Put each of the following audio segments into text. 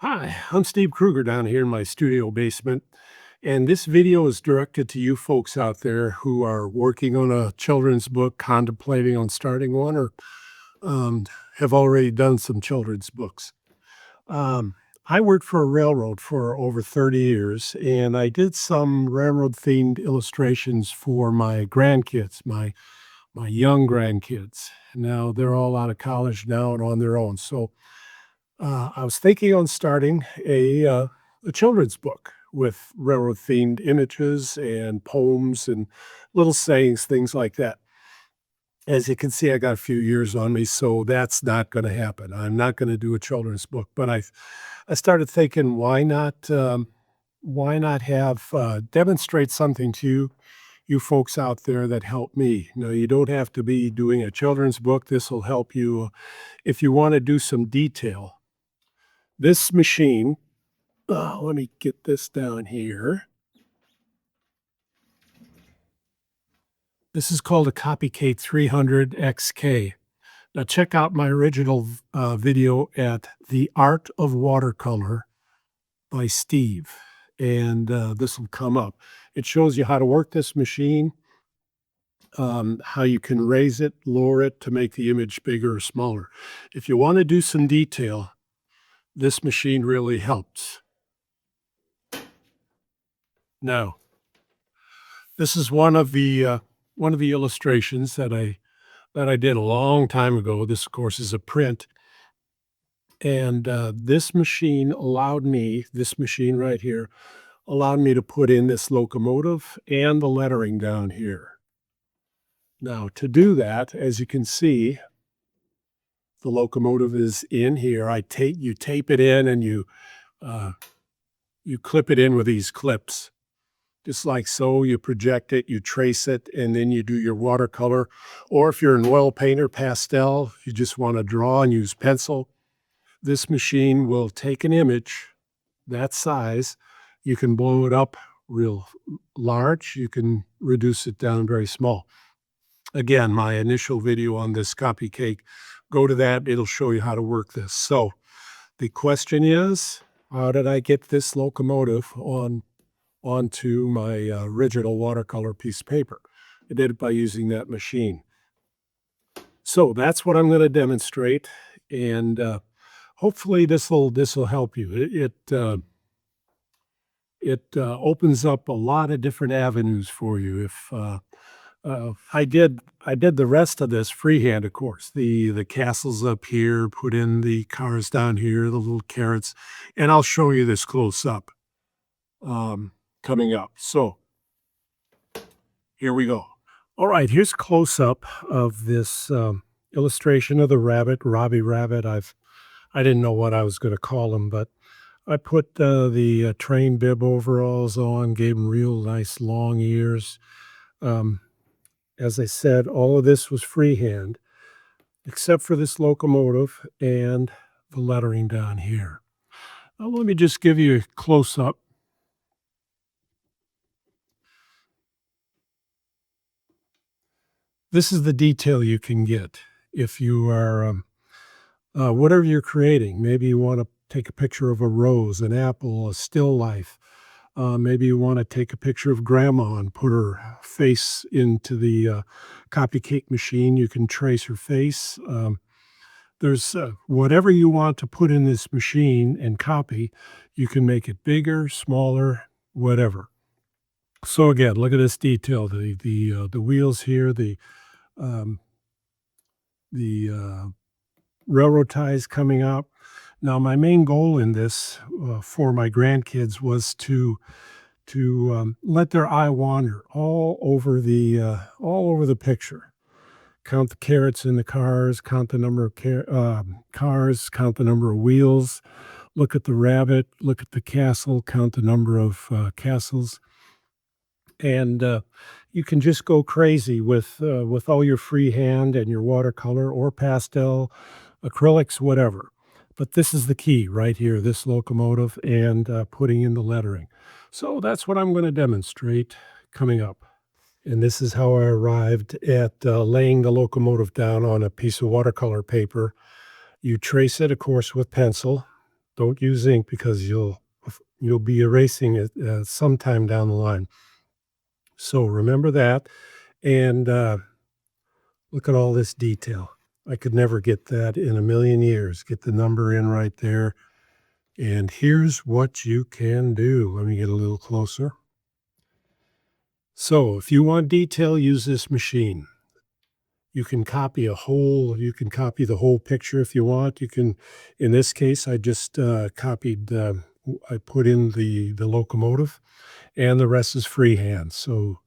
Hi, I'm Steve Krueger down here in my studio basement, and this video is directed to you folks out there who are working on a children's book, contemplating on starting one, or have already done some children's books. Um, I worked for a railroad for over 30 years, and I did some railroad-themed illustrations for my grandkids, my young grandkids. Now they're all out of college now and on their own, so I was thinking on starting a children's book with railroad-themed images and poems and little sayings, things like that. As you can see, I got a few years on me, so that's not gonna happen. I'm not gonna do a children's book, but I started thinking, why not have, demonstrate something to you folks out there that help me. You know, you don't have to be doing a children's book. This will help you if you wanna do some detail. This machine, let me get this down here. This is called a Kopykake 300 XK. Now check out my original video at The Art of Watercolor by Steve, and this will come up. It shows you how to work this machine, how you can raise it, lower it to make the image bigger or smaller. If you want to do some detail, this machine really helps. Now, this is one of the illustrations that I did a long time ago. This, of course, is a print, and this machine right here, allowed me to put in this locomotive and the lettering down here. Now, to do that, as you can see, the locomotive is in here. You tape it in and you clip it in with these clips. Just like so, you project it, you trace it, and then you do your watercolor. Or if you're an oil painter, pastel, you just want to draw and use pencil, this machine will take an image that size. You can blow it up real large. You can reduce it down very small. Again, my initial video on this Kopykake, go to that. It'll show you how to work this. So the question is, how did I get this locomotive onto my original watercolor piece of paper? I did it by using that machine. So that's what I'm going to demonstrate, and hopefully this will help you. It opens up a lot of different avenues for you. If I did the rest of this freehand, of course. The castles up here, put in the cars down here, the little carrots, and I'll show you this close up coming up. So here we go. All right, here's a close up of this illustration of the rabbit, Robbie Rabbit. I didn't know what I was going to call him, but I put the train bib overalls on, gave him real nice long ears. As I said, all of this was freehand, except for this locomotive and the lettering down here. Now, let me just give you a close up. This is the detail you can get if you are, whatever you're creating. Maybe you want to take a picture of a rose, an apple, a still life. Maybe you want to take a picture of grandma and put her face into the Kopykake machine. You can trace her face. There's whatever you want to put in this machine and copy, you can make it bigger, smaller, whatever. So again, look at this detail, the wheels here, the railroad ties coming up. Now, my main goal in this for my grandkids was to let their eye wander all over the picture. Count the carrots in the cars, count the number of cars, count the number of wheels, look at the rabbit, look at the castle, count the number of castles. And you can just go crazy with all your freehand and your watercolor or pastel, acrylics, whatever. But this is the key right here, this locomotive and putting in the lettering. So that's what I'm going to demonstrate coming up. And this is how I arrived at laying the locomotive down on a piece of watercolor paper. You trace it, of course, with pencil. Don't use ink because you'll be erasing it sometime down the line. So remember that, and look at all this detail. I could never get that in a million years. Get the number in right there. And here's what you can do. Let me get a little closer. So if you want detail, use this machine. You can copy the whole picture if you want. You can, in this case, I just I put in the locomotive, and the rest is freehand. So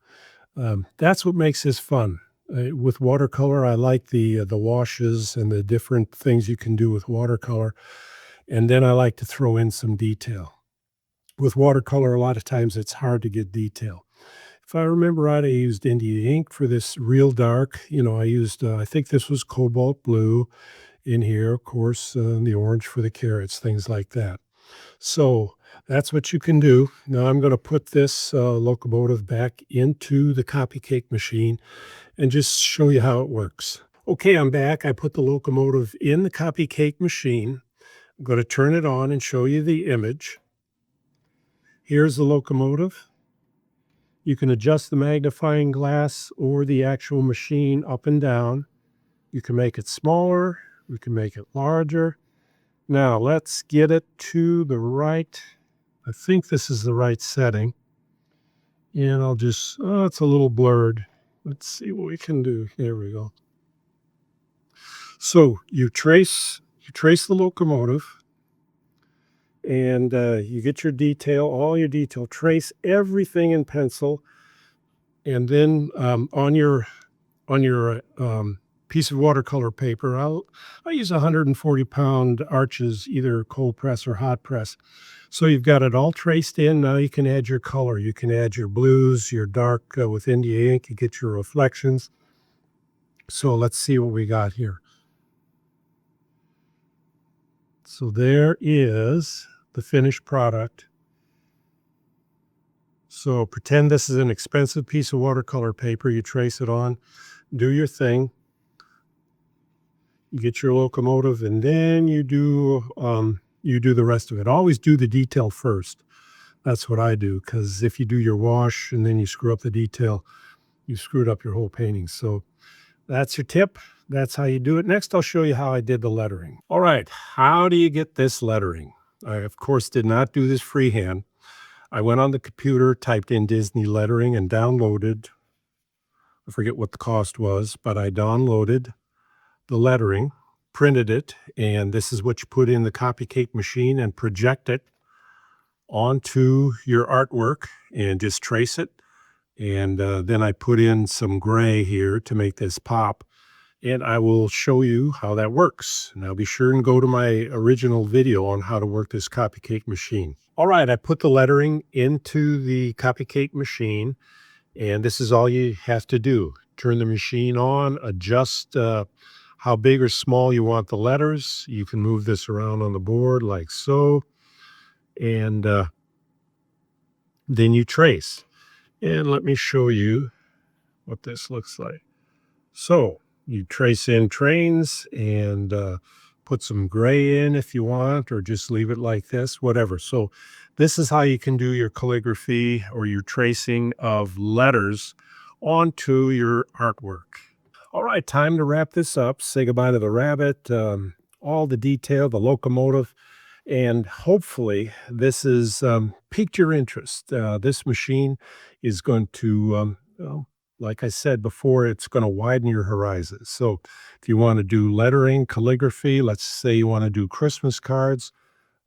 that's what makes this fun. With watercolor, I like the washes and the different things you can do with watercolor, and then I like to throw in some detail. With watercolor, a lot of times it's hard to get detail. If I remember right, I used India ink for this real dark. I used, I think this was cobalt blue in here, of course, the orange for the carrots, things like that. So that's what you can do. Now I'm going to put this locomotive back into the Kopykake machine and just show you how it works. Okay, I'm back. I put the locomotive in the Kopykake machine. I'm going to turn it on and show you the image. Here's the locomotive. You can adjust the magnifying glass or the actual machine up and down. You can make it smaller. We can make it larger. Now let's get it to the right. I think this is the right setting. And I'll just, oh, it's a little blurred. Let's see what we can do. There we go. So you trace the locomotive, and you get your detail, all your detail. Trace everything in pencil, and then on your piece of watercolor paper, I use 140-pound arches, either cold press or hot press. So you've got it all traced in. Now you can add your color. You can add your blues, your dark with India ink. You get your reflections. So let's see what we got here. So there is the finished product. So pretend this is an expensive piece of watercolor paper. You trace it on, do your thing. You get your locomotive, and then you do the rest of it. Always do the detail first. That's what I do, because if you do your wash and then you screw up the detail, you screwed up your whole painting. So that's your tip. That's how you do it. Next, I'll show you how I did the lettering. All right, how do you get this lettering? I, of course, did not do this freehand. I went on the computer, typed in Disney lettering, and downloaded. I forget what the cost was, but I downloaded the lettering, printed it, and this is what you put in the Kopykake machine and project it onto your artwork and just trace it. And then I put in some gray here to make this pop, and I will show you how that works. Now be sure and go to my original video on how to work this Kopykake machine. All right, I put the lettering into the Kopykake machine, and this is all you have to do. Turn the machine on, adjust how big or small you want the letters. You can move this around on the board like so, and then you trace. And let me show you what this looks like. So you trace in trains and put some gray in if you want, or just leave it like this, whatever. So this is how you can do your calligraphy or your tracing of letters onto your artwork. All right, time to wrap this up. Say goodbye to the rabbit, all the detail, the locomotive, and hopefully this has piqued your interest. This machine is going to, well, like I said before, it's going to widen your horizons. So if you want to do lettering, calligraphy, let's say you want to do Christmas cards.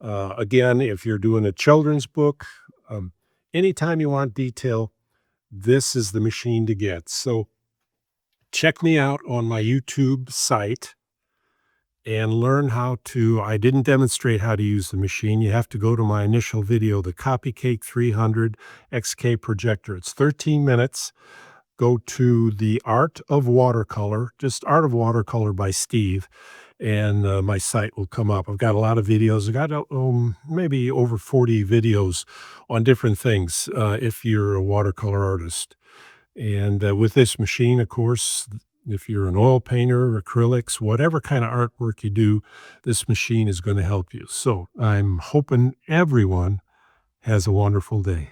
Again, if you're doing a children's book, anytime you want detail, this is the machine to get. So check me out on my YouTube site and learn how to, I didn't demonstrate how to use the machine. You have to go to my initial video, the Kopykake 300 XK projector. It's 13 minutes. Go to the Art of Watercolor, just Art of Watercolor by Steve, and my site will come up. I've got a lot of videos. I've got maybe over 40 videos on different things if you're a watercolor artist. And with this machine, of course, If you're an oil painter, acrylics, whatever kind of artwork you do, this machine is going to help you. So I'm hoping everyone has a wonderful day.